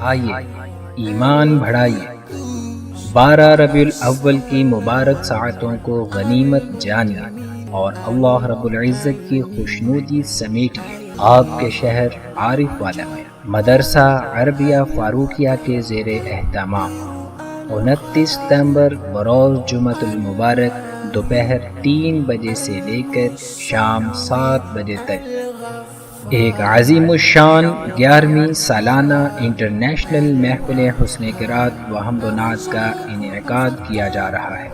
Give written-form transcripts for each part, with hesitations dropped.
آئیے ایمان بڑھائیے، 12 ربیع الاول کی مبارک ساعتوں کو غنیمت جانیے اور اللہ رب العزت کی خوشنودی سمیٹیے۔ آپ کے شہر عارف والا میں مدرسہ عربیہ فاروقیہ کے زیر اہتمام 29 ستمبر بروز جمعۃ المبارک دوپہر 3 بجے سے لے کر شام 7 بجے تک ایک عظیم الشان 11ویں سالانہ انٹرنیشنل محفل حسن قرات و حمد و نعت کا انعقاد کیا جا رہا ہے۔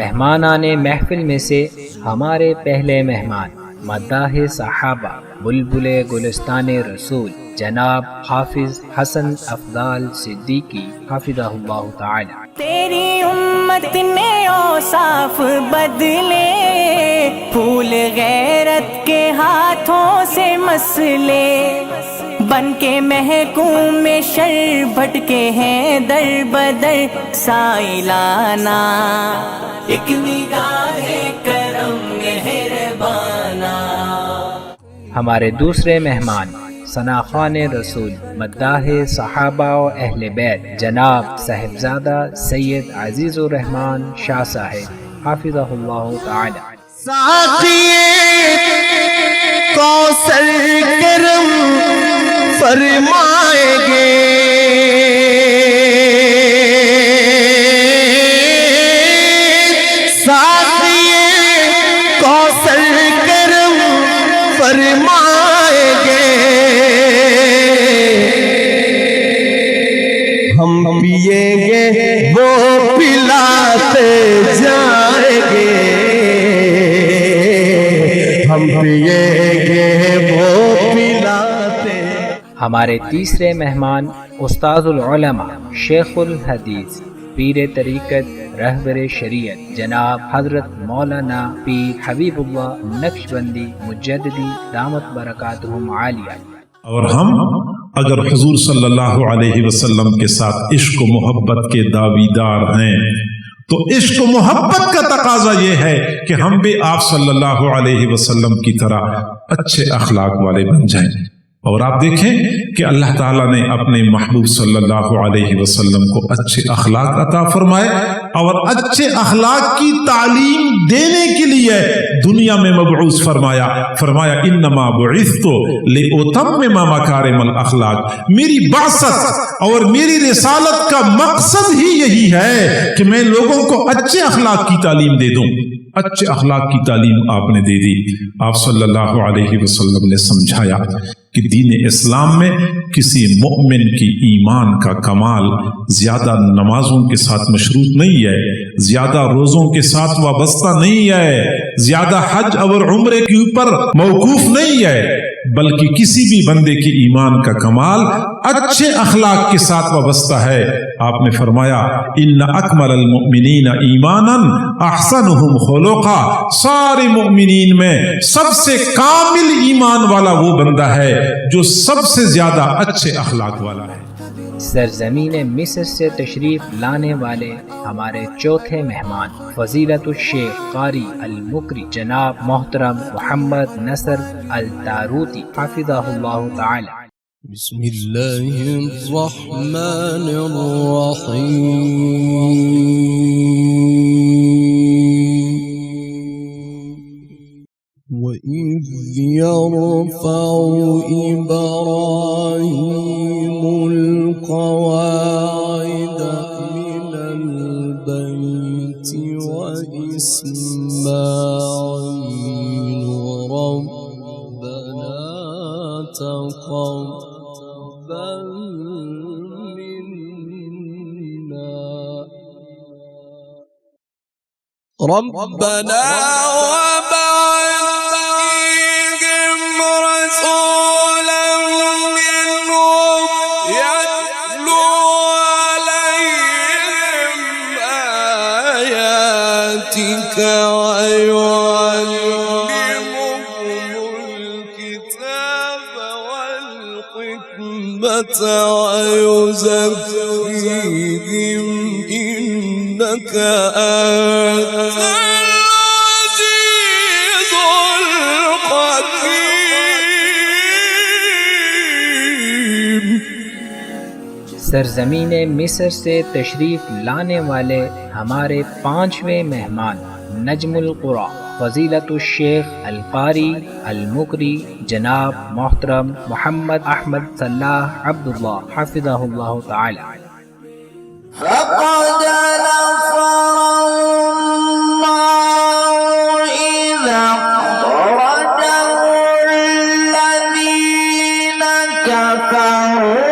مہمانان محفل میں سے ہمارے پہلے مہمان مداح صحابہ بلبل گلستان رسول جناب حافظ حسن افضال صدیقی حفظہ اللہ تعالی۔ تیری امت نے اوصاف بدلے، پھول غیرت کے ہاتھوں سے مسلے، بن کے محکوم شر بھٹکے ہیں در بدر سائلانا، ایک نگاہ کرم مہربانا۔ ہمارے دوسرے مہمان ثناخوان رسول مداح صحابہ و اہل بیت جناب صاحبزادہ سید عزیز الرحمن شاہ صاحب حافظہ اللہ تعالی۔ ساقیے کوثر کرم فرمائیں گے، ساقیے کوثر کرم فرمائیں گے، ہم پیئیں گے وہ پلاتے جائیں گے، ہم پیئیں گے وہ پلاتے۔ ہمارے تیسرے مہمان استاذ العلماء شیخ الحدیث پیر طریقت رہبر شریعت جناب حضرت مولانا پیر حبیب اللہ نقشبندی مجددی دامت برکاتہم عالیہ۔ اور ہم اگر حضور صلی اللہ علیہ وسلم کے ساتھ عشق و محبت کے دعویدار ہیں تو عشق و محبت کا تقاضا یہ ہے کہ ہم بھی آپ صلی اللہ علیہ وسلم کی طرح اچھے اخلاق والے بن جائیں۔ اور آپ دیکھیں کہ اللہ تعالیٰ نے اپنے محبوب صلی اللہ علیہ وسلم کو اچھے اخلاق عطا فرمائے اور اچھے اخلاق کی تعلیم دینے کے لیے دنیا میں مبعوث فرمایا انما بعثت لأتمم مکارم الاخلاق۔ میری بعثت اور میری رسالت کا مقصد ہی یہی ہے کہ میں لوگوں کو اچھے اخلاق کی تعلیم دے دوں۔ اچھے اخلاق کی تعلیم آپ نے دے دی۔ آپ صلی اللہ علیہ وسلم نے سمجھایا کہ دین اسلام میں کسی مؤمن کی ایمان کا کمال زیادہ نمازوں کے ساتھ مشروط نہیں ہے، زیادہ روزوں کے ساتھ وابستہ نہیں ہے، زیادہ حج اور عمرے کے اوپر موقوف نہیں ہے، بلکہ کسی بھی بندے کے ایمان کا کمال اچھے اخلاق کے ساتھ وابستہ ہے۔ آپ نے فرمایا ان اکمل المؤمنین ایمانا احسنہم خلقا، سارے مؤمنین میں سب سے کامل ایمان والا وہ بندہ ہے جو سب سے زیادہ اچھے اخلاق والا ہے۔ سرزمین مصر سے تشریف لانے والے ہمارے چوتھے مہمان فضیلت الشیخ قاری المقری جناب محترم محمد نصر التاروتی حفظہ اللہ تعالی۔ بسم اللہ الرحمن الرحیم، وَإِذْ يَرْفَعُ إِبْرَاهِيمُ الْقَوَاعِدَ مِنَ الْبَيْتِ وَإِسْمَاعِيلُ رَبَّنَا تَقَبَّلْ مِنَّا رَبَّنَا وَبَعَثْ فِيهِمْ رَسُولًا مِّنْهُمْ يَتْلُو عَلَيْهِمْ آيَاتِكَ وَيُعَلِّمُهُمُ الْكِتَابَ وَالْحِكْمَةَ وَيُزَكِّيهِمْ إنك أنت العزيز الحكيم. سرزمین مصر سے تشریف لانے والے ہمارے 5ویں مہمان نجم القرآ فضیلت الشیخ القاری المقری جناب محترم محمد احمد صلاح عبداللہ حفظہ اللہ تعالی. فقد نصره الله إذا أخرجه الذين كفروا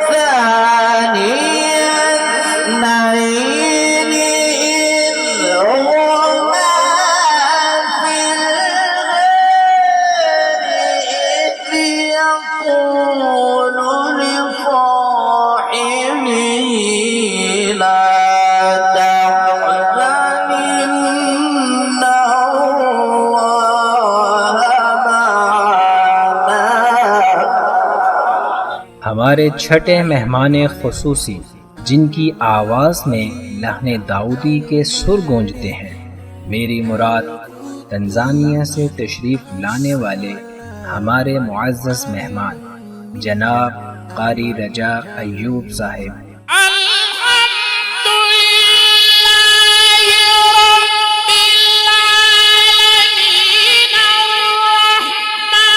ثاني اثنين إذ هما في الغار إذ يقول لصاحبه لا تحزن إن الله معنا. ہمارے چھٹے مہمان خصوصی جن کی آواز میں لحن داؤدی کے سر گونجتے ہیں، میری مراد تنزانیہ سے تشریف لانے والے ہمارے معزز مہمان جناب قاری رجا ایوب صاحب. الحمد لله رب العالمين الرحمن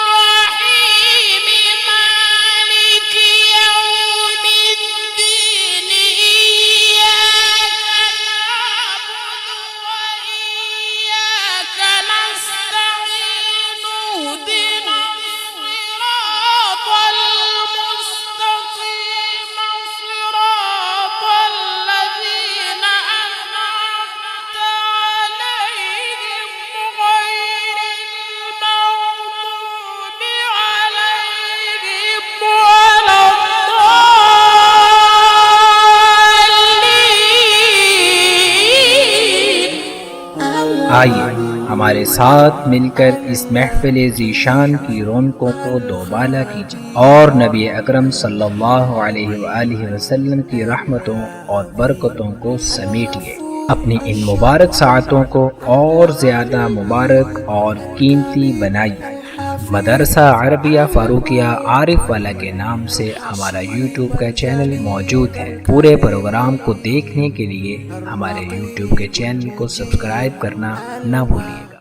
الرحيم مالك يوم الدين إياك نعبد وإياك نستعين اهدنا الصراط المستقيم صراط الذين أنعمت عليهم غير المغضوب عليهم ولا الضالين. آئیے ہمارے ساتھ مل کر اس محفل ذیشان کی رونقوں کو دوبالا کیجیے اور نبی اکرم صلی اللہ علیہ وآلہ وسلم کی رحمتوں اور برکتوں کو سمیٹیے. اپنی ان مبارک ساعتوں کو اور زیادہ مبارک اور قیمتی بنائیے. مدرسہ عربیہ فاروقیہ عارف والا کے نام سے ہمارا یوٹیوب کا چینل موجود ہے. پورے پروگرام کو دیکھنے کے لیے ہمارے یوٹیوب کے چینل کو سبسکرائب کرنا نہ بھولیے گا.